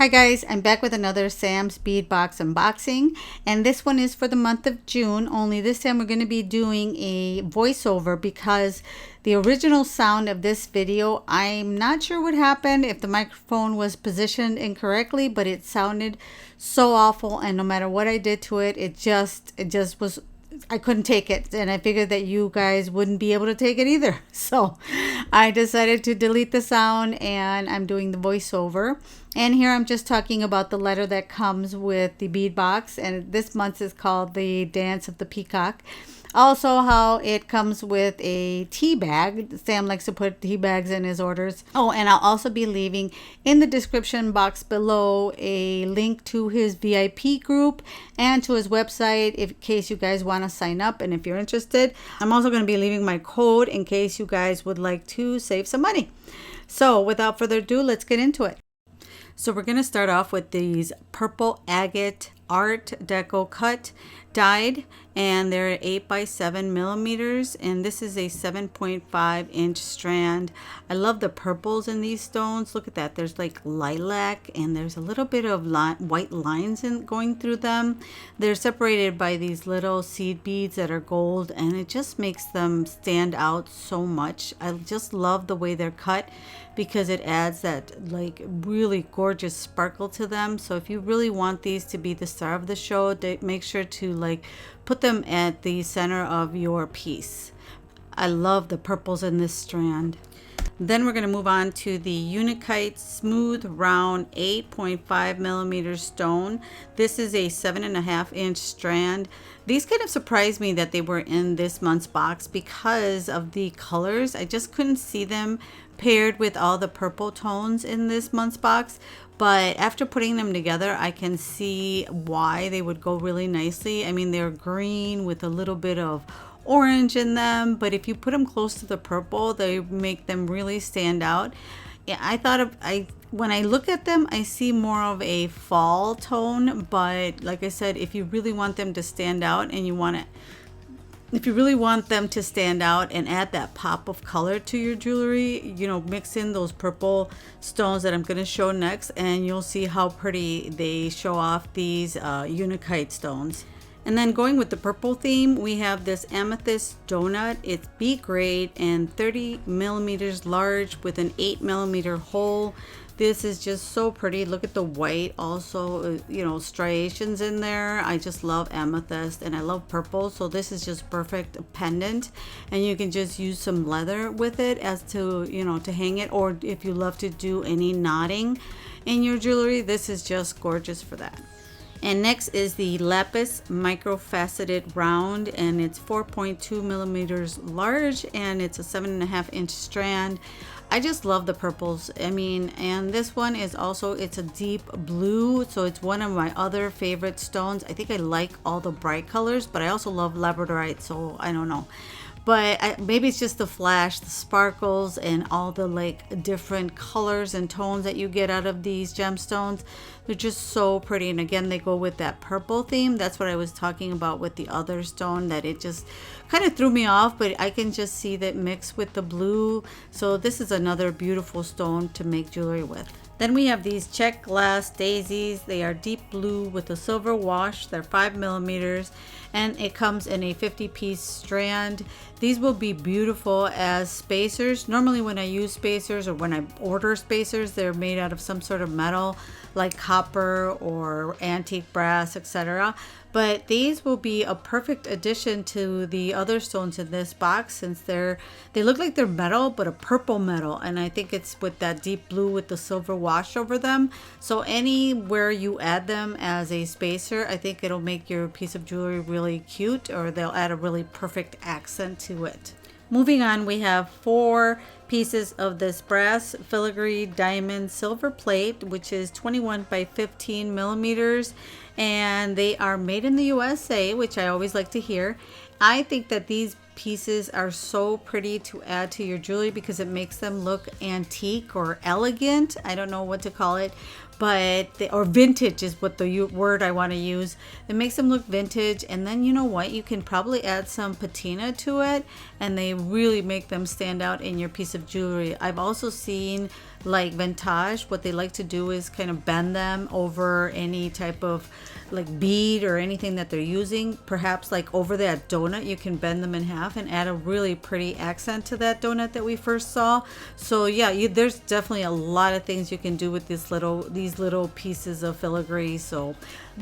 Hi guys, I'm back with another Sam's Bead Box unboxing, and this one is for the month of June. Only this time we're going to be doing a voiceover because the original sound of this video, I'm not sure what happened, if the microphone was positioned incorrectly, but it sounded so awful, and no matter what I did to it, it just was, I couldn't take it, and I figured that you guys wouldn't be able to take it either. So I decided to delete the sound, and I'm doing the voiceover. And here I'm just talking about the letter that comes with the bead box, and this month is called the Dance of the Peacock. Also, how it comes with a tea bag. Sam likes to put tea bags in his orders. Oh, and I'll also be leaving in the description box below a link to his VIP group and to his website in case you guys want to sign up and if you're interested. I'm also going to be leaving my code in case you guys would like to save some money. So without further ado, let's get into it. So we're going to start off with these purple agate art deco cut dyed, and they're 8 by 7 millimeters, and this is a 7.5 inch strand. I love the purples in these stones. Look at that, there's like lilac and there's a little bit of white lines going through them. They're separated by these little seed beads that are gold, and it just makes them stand out so much. I just love the way they're cut because it adds that like really gorgeous sparkle to them. So if you really want these to be the star of the show, make sure to like put them at the center of your piece. I love the purples in this strand. Then we're going to move on to the Unikite smooth round 8.5 millimeter stone. This is a 7.5 inch strand. These kind of surprised me that they were in this month's box because of the colors. I just couldn't see them paired with all the purple tones in this month's box, but after putting them together I can see why they would go really nicely. I mean, they're green with a little bit of orange in them, but if you put them close to the purple, they make them really stand out. Yeah, when I look at them, I see more of a fall tone, but like I said, if you really want them to stand out and if you really want them to stand out and add that pop of color to your jewelry, you know, mix in those purple stones that I'm going to show next, and you'll see how pretty they show off these Unikite stones. And then going with the purple theme, we have this Amethyst Donut. It's B grade and 30 millimeters large with an 8 millimeter hole. This is just so pretty. Look at the white, also, you know, striations in there. I just love amethyst and I love purple, so this is just perfect pendant, and you can just use some leather with it as to, you know, to hang it, or if you love to do any knotting in your jewelry, this is just gorgeous for that. And next is the Lapis micro faceted round, and it's 4.2 millimeters large, and it's a 7.5 inch strand. I just love the purples. I mean, and this one is also, it's a deep blue, so it's one of my other favorite stones. I think I like all the bright colors, but I also love labradorite, so I don't know. But maybe it's just the flash, the sparkles, and all the like different colors and tones that you get out of these gemstones. They're just so pretty, and again, they go with that purple theme. That's what I was talking about with the other stone, that it just kind of threw me off, but I can just see that mixed with the blue. So this is another beautiful stone to make jewelry with. Then we have these Czech Glass daisies. They are deep blue with a silver wash. They're 5 millimeters, and it comes in a 50-piece strand. These will be beautiful as spacers. Normally when I use spacers or when I order spacers, they're made out of some sort of metal like copper or antique brass, etc. But these will be a perfect addition to the other stones in this box, since they look like they're metal, but a purple metal, and I think it's with that deep blue with the silver wash over them. So anywhere you add them as a spacer, I think it'll make your piece of jewelry really cute, or they'll add a really perfect accent to it. Moving on, we have 4 pieces of this brass filigree diamond silver plate, which is 21 by 15 millimeters, and they are made in the USA, which I always like to hear. I think that these pieces are so pretty to add to your jewelry because it makes them look antique or elegant. I don't know what to call it, but or vintage is what the word I want to use. It makes them look vintage, and then you know what, you can probably add some patina to it, and they really make them stand out in your piece of jewelry. I've also seen like vintage, what they like to do is kind of bend them over any type of like bead or anything that they're using. Perhaps like over that donut, you can bend them in half and add a really pretty accent to that donut that we first saw. So yeah, there's definitely a lot of things you can do with these little pieces of filigree. So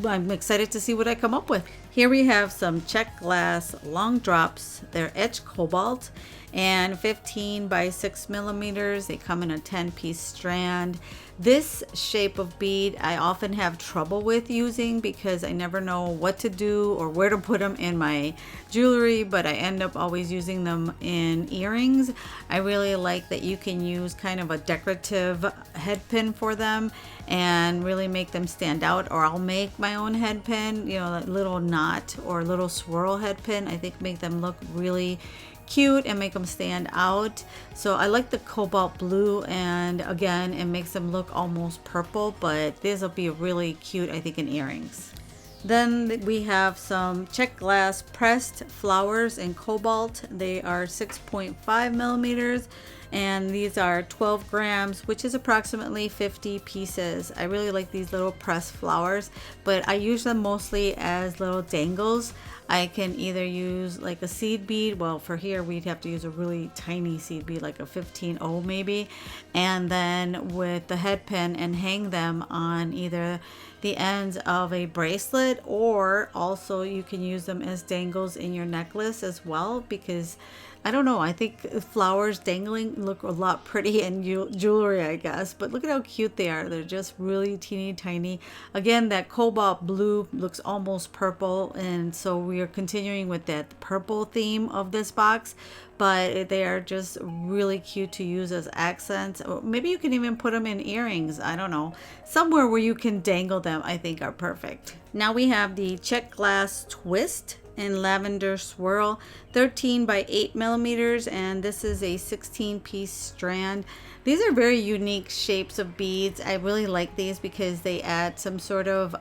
I'm excited to see what I come up with. Here we have some Czech Glass long drops. They're etched cobalt and 15 by 6 millimeters. They come in a 10-piece strand. This shape of bead I often have trouble with using because I never know what to do or where to put them in my jewelry, but I end up always using them in earrings. I really like that you can use kind of a decorative head pin for them and really make them stand out, or I'll make my own head pin, you know, that little knot or little swirl head pin. I think make them look really cute and make them stand out. So I like the cobalt blue, and again, it makes them look almost purple, but this will be really cute, I think, in earrings. Then we have some Czech Glass pressed flowers in cobalt. They are 6.5 millimeters and these are 12 grams, which is approximately 50 pieces. I really like these little pressed flowers, but I use them mostly as little dangles. I can either use like a seed bead. Well, for here we'd have to use a really tiny seed bead, like a 15-0 maybe, and then with the head pin and hang them on either the ends of a bracelet, or also you can use them as dangles in your necklace as well, because I don't know, I think flowers dangling look a lot pretty in jewelry, I guess. But look at how cute they are. They're just really teeny tiny. Again, that cobalt blue looks almost purple, and so we are continuing with that purple theme of this box. But they are just really cute to use as accents. Or maybe you can even put them in earrings. I don't know. Somewhere where you can dangle them, I think, are perfect. Now we have the Czech Glass twist in lavender swirl, 13 by 8 millimeters, and this is a 16-piece strand. These are very unique shapes of beads. I really like these because they add some sort of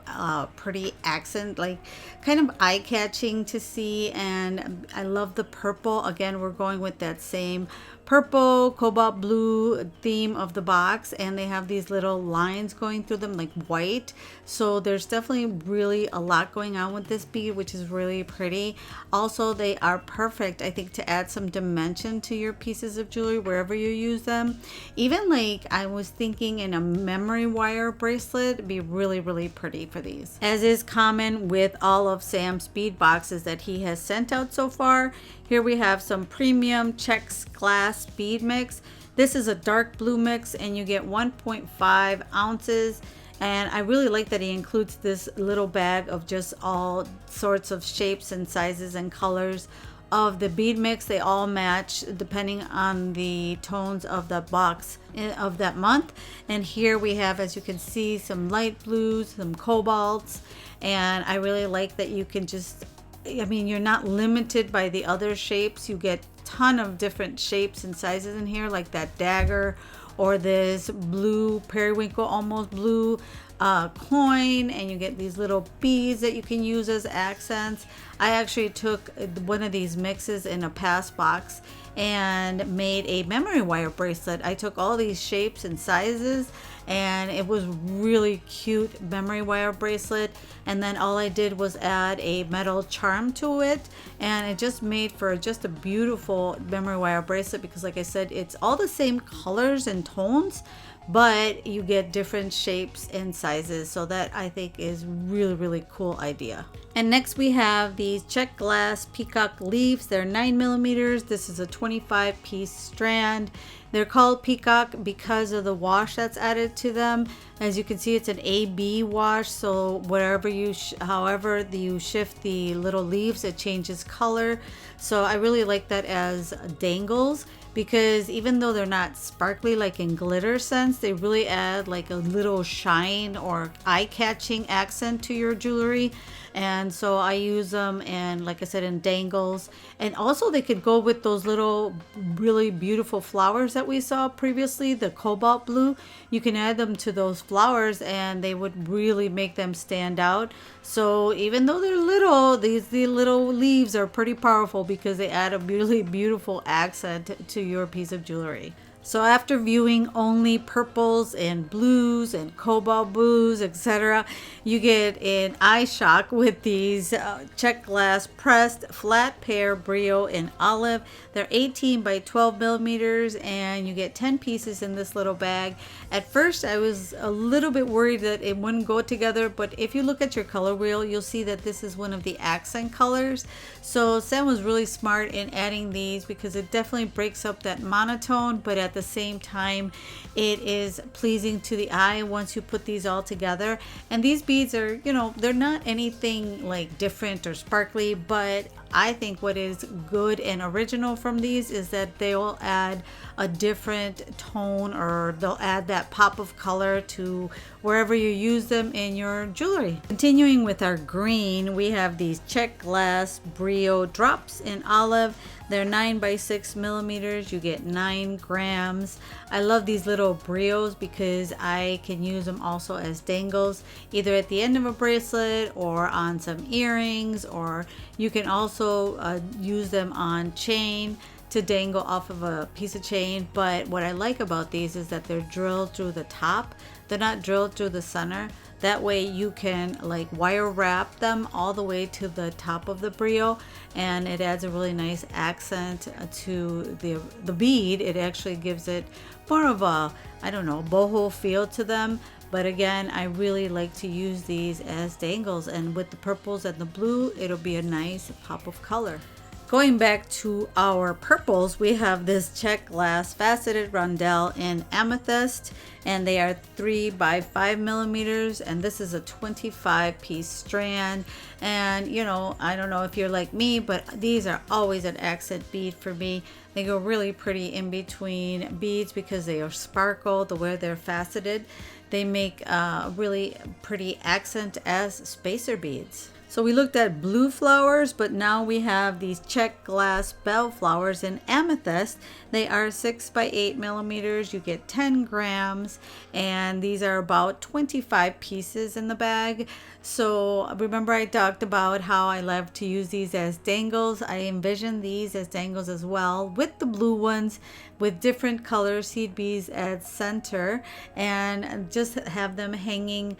pretty accent, like kind of eye-catching to see. And I love the purple. Again, we're going with that same purple cobalt blue theme of the box, and they have these little lines going through them like white. So there's definitely really a lot going on with this bead, which is really pretty. Also, they are perfect, I think, to add some dimension to your pieces of jewelry wherever you use them. Even like I was thinking in a memory wire bracelet, it'd be really, really pretty for these. As is common with all of Sam's bead boxes that he has sent out so far, here we have some premium Czech Glass bead mix. This is a dark blue mix, and you get 1.5 ounces. And I really like that he includes this little bag of just all sorts of shapes and sizes and colors of the bead mix. They all match depending on the tones of the box of that month. And here we have, as you can see, some light blues, some cobalts, and I really like that you can just, I mean, you're not limited by the other shapes. You get a ton of different shapes and sizes in here, like that dagger, or this blue periwinkle, almost blue coin, and you get these little beads that you can use as accents. I actually took one of these mixes in a past box and made a memory wire bracelet. I took all these shapes and sizes, and it was really cute memory wire bracelet, and then all I did was add a metal charm to it, and it just made for just a beautiful memory wire bracelet, because like I said, it's all the same colors and tones, but you get different shapes and sizes. So that I think is really, really cool idea. And next we have these Czech Glass Peacock leaves. They're 9 millimeters. This is a 25-piece strand. They're called Peacock because of the wash that's added to them. As you can see, it's an AB wash, so whatever you however you shift the little leaves, it changes color. So I really like that as dangles, because even though they're not sparkly like in glitter sense, they really add like a little shine or eye-catching accent to your jewelry. And so I use them, and like I said, in dangles. And also they could go with those little really beautiful flowers that we saw previously, the cobalt blue. You can add them to those flowers and they would really make them stand out. So even though they're little, these little leaves are pretty powerful because they add a really beautiful accent to your piece of jewelry. So after viewing only purples and blues and cobalt blues, etc., you get an eye shock with these Czech Glass pressed flat pear Brio in olive. They're 18 by 12 millimeters, and you get 10 pieces in this little bag. At first, I was a little bit worried that it wouldn't go together, but if you look at your color wheel, you'll see that this is one of the accent colors. So Sam was really smart in adding these because it definitely breaks up that monotone, but at the same time it is pleasing to the eye once you put these all together. And these beads are, you know, they're not anything like different or sparkly, but I think what is good and original from these is that they will add a different tone, or they'll add that pop of color to wherever you use them in your jewelry. Continuing with our green, we have these Czech Glass Brio drops in olive. They're 9 by 6 millimeters. You get 9 grams. I love these little Brios because I can use them also as dangles, either at the end of a bracelet or on some earrings, or you can also use them on chain to dangle off of a piece of chain. But what I like about these is that they're drilled through the top. They're not drilled through the center. That way you can like wire wrap them all the way to the top of the Brio, and it adds a really nice accent to the bead. It actually gives it more of a, I don't know, boho feel to them. But again, I really like to use these as dangles, and with the purples and the blue, it'll be a nice pop of color. Going back to our purples, we have this Czech Glass faceted rondelle in amethyst, and they are 3 by 5 millimeters, and this is a 25 piece strand. And you know, I don't know if you're like me, but these are always an accent bead for me. They go really pretty in between beads because they are sparkle the way they're faceted. They make a really pretty accent as spacer beads. So we looked at blue flowers, but now we have these Czech Glass bell flowers in amethyst. They are 6 by 8 millimeters. You get 10 grams, and these are about 25 pieces in the bag. So remember I talked about how I love to use these as dangles. I envision these as dangles as well, with the blue ones with different color seed beads at center, and just have them hanging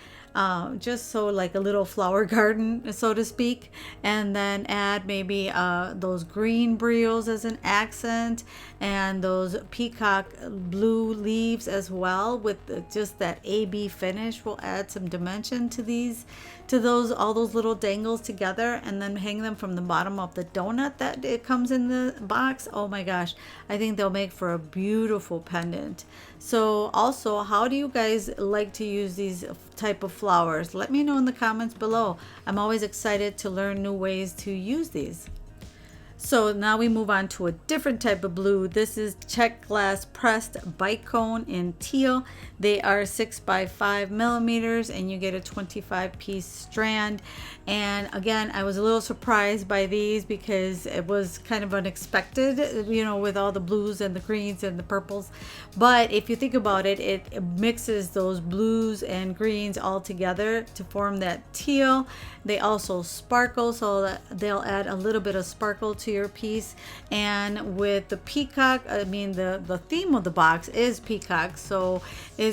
just so like a little flower garden, so to speak. And then add maybe those green Brios as an accent, and those peacock blue leaves as well, with just that AB finish will add some dimension to these, to those, all those little dangles together. And then hang them from the bottom of the donut that it comes in the box. Oh my gosh, I think they'll make for a beautiful pendant. So also, how do you guys like to use these type of flowers? Let me know in the comments below. I'm always excited to learn new ways to use these. So now we move on to a different type of blue. This is Czech Glass pressed bicone in teal. They are 6 by 5 millimeters, and you get a 25 piece strand. And again, I was a little surprised by these because it was kind of unexpected, you know, with all the blues and the greens and the purples. But if you think about it, it mixes those blues and greens all together to form that teal. They also sparkle, so that they'll add a little bit of sparkle to your piece. And with the peacock, I mean the theme of the box is peacocks, so it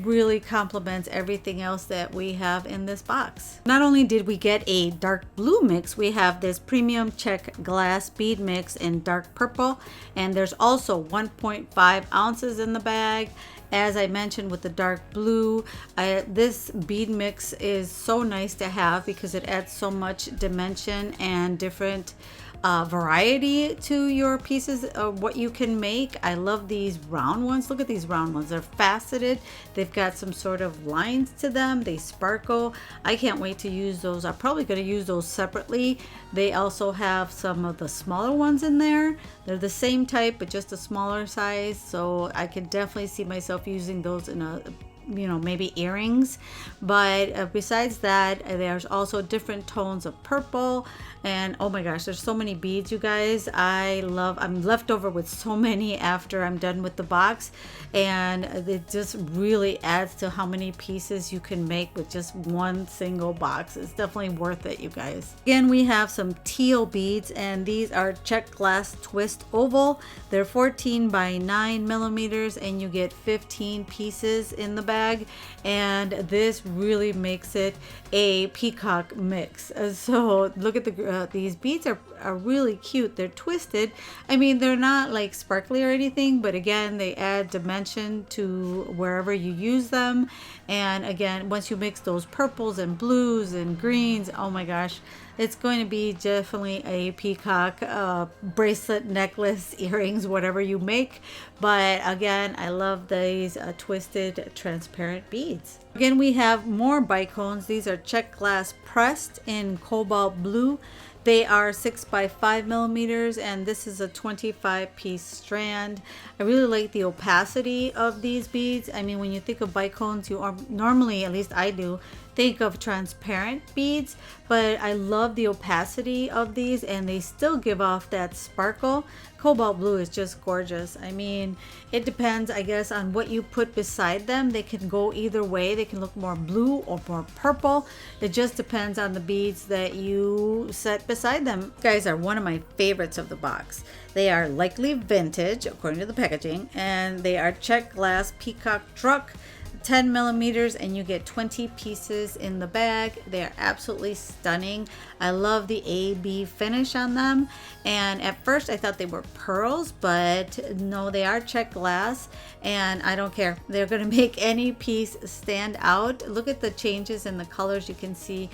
really complements everything else that we have in this box. Not only did we get a dark blue mix, we have this premium Czech Glass bead mix in dark purple, and there's also 1.5 ounces in the bag. As I mentioned with the dark blue, this bead mix is so nice to have because it adds so much dimension and different variety to your pieces of what you can make. I love these round ones. Look at these round ones. They're faceted. They've got some sort of lines to them. They sparkle. I can't wait to use those. I'm probably going to use those separately. They also have some of the smaller ones in there. They're the same type but just a smaller size, so I can definitely see myself using those in a you know, maybe earrings. But besides that, there's also different tones of purple. And oh my gosh, there's so many beads, you guys. I'm left over with so many after I'm done with the box, and it just really adds to how many pieces you can make with just one single box. It's definitely worth it, you guys. Again, we have some teal beads, and these are Czech Glass twist oval. They're 14 by 9 millimeters, and you get 15 pieces in the bag, and this really makes it a peacock mix. So look at these beads are really cute. They're twisted. I mean, they're not like sparkly or anything, but again, they add dimension to wherever you use them. And again, once you mix those purples and blues and greens, oh my gosh, it's going to be definitely a peacock bracelet, necklace, earrings, whatever you make. But again, I love these twisted transparent beads. Again, we have more bicones. These are Czech Glass pressed in cobalt blue. They are 6 by 5 millimeters, and this is a 25 piece strand. I really like the opacity of these beads. I mean, when you think of bicones, you are normally, at least I do, think of transparent beads, but I love the opacity of these, and they still give off that sparkle. Cobalt blue is just gorgeous. I mean, it depends, I guess, on what you put beside them. They can go either way. They can look more blue or more purple. It just depends on the beads that you set beside them. You guys are one of my favorites of the box. They are likely vintage according to the packaging, and they are Czech Glass Peacock truck, 10 millimeters, and you get 20 pieces in the bag. They are absolutely stunning. I love the AB finish on them, and at first I thought they were pearls, but no, they are Czech Glass, and I don't care. They're going to make any piece stand out. Look at the changes in the colors. You can see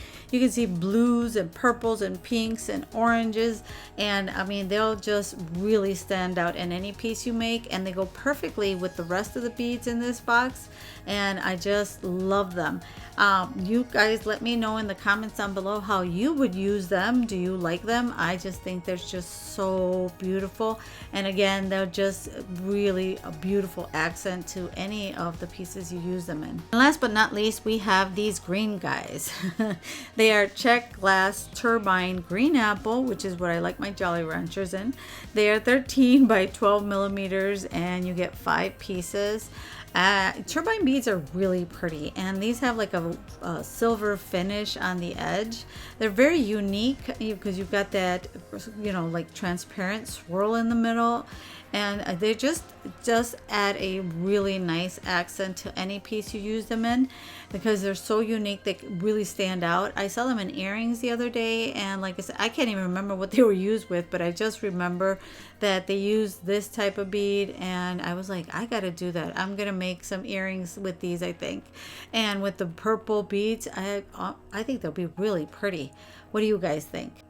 blues and purples and pinks and oranges, and I mean, they'll just really stand out in any piece you make, and they go perfectly with the rest of the beads in this box, and I just love them. You guys let me know in the comments down below how you would use them. Do you like them? I just think they're just so beautiful, and again, they're just really a beautiful accent to any of the pieces you use them in. And last but not least, we have these green guys. They are Czech Glass turbine green apple, which is what I like my Jolly Ranchers in. They are 13 by 12 millimeters, and you get 5 pieces. Turbine beads are really pretty, and these have like a silver finish on the edge. They're very unique because you've got that, you know, like transparent swirl in the middle, and they just add a really nice accent to any piece you use them in, because they're so unique. They really stand out. I saw them in earrings the other day, and like I said, I can't even remember what they were used with, but I just remember that they used this type of bead, and I was like, I gotta do that. I'm gonna make some earrings with these, I think. And with the purple beads, I think they'll be really pretty. What do you guys think?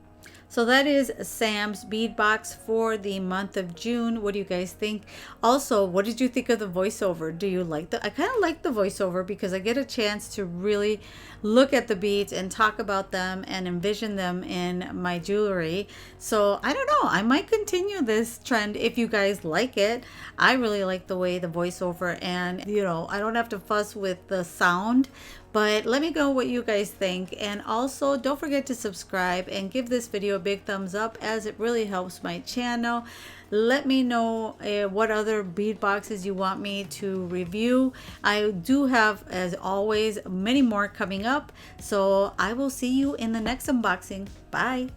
So that is Sam's bead box for the month of June. What do you guys think? Also, what did you think of the voiceover? Do you like I kind of like the voiceover because I get a chance to really look at the beads and talk about them and envision them in my jewelry. So I don't know, I might continue this trend if you guys like it. I really like the way the voiceover, and you know, I don't have to fuss with the sound. But let me know what you guys think, and also don't forget to subscribe and give this video a big thumbs up, as it really helps my channel. Let me know what other bead boxes you want me to review. I do have, as always, many more coming up, so I will see you in the next unboxing. Bye.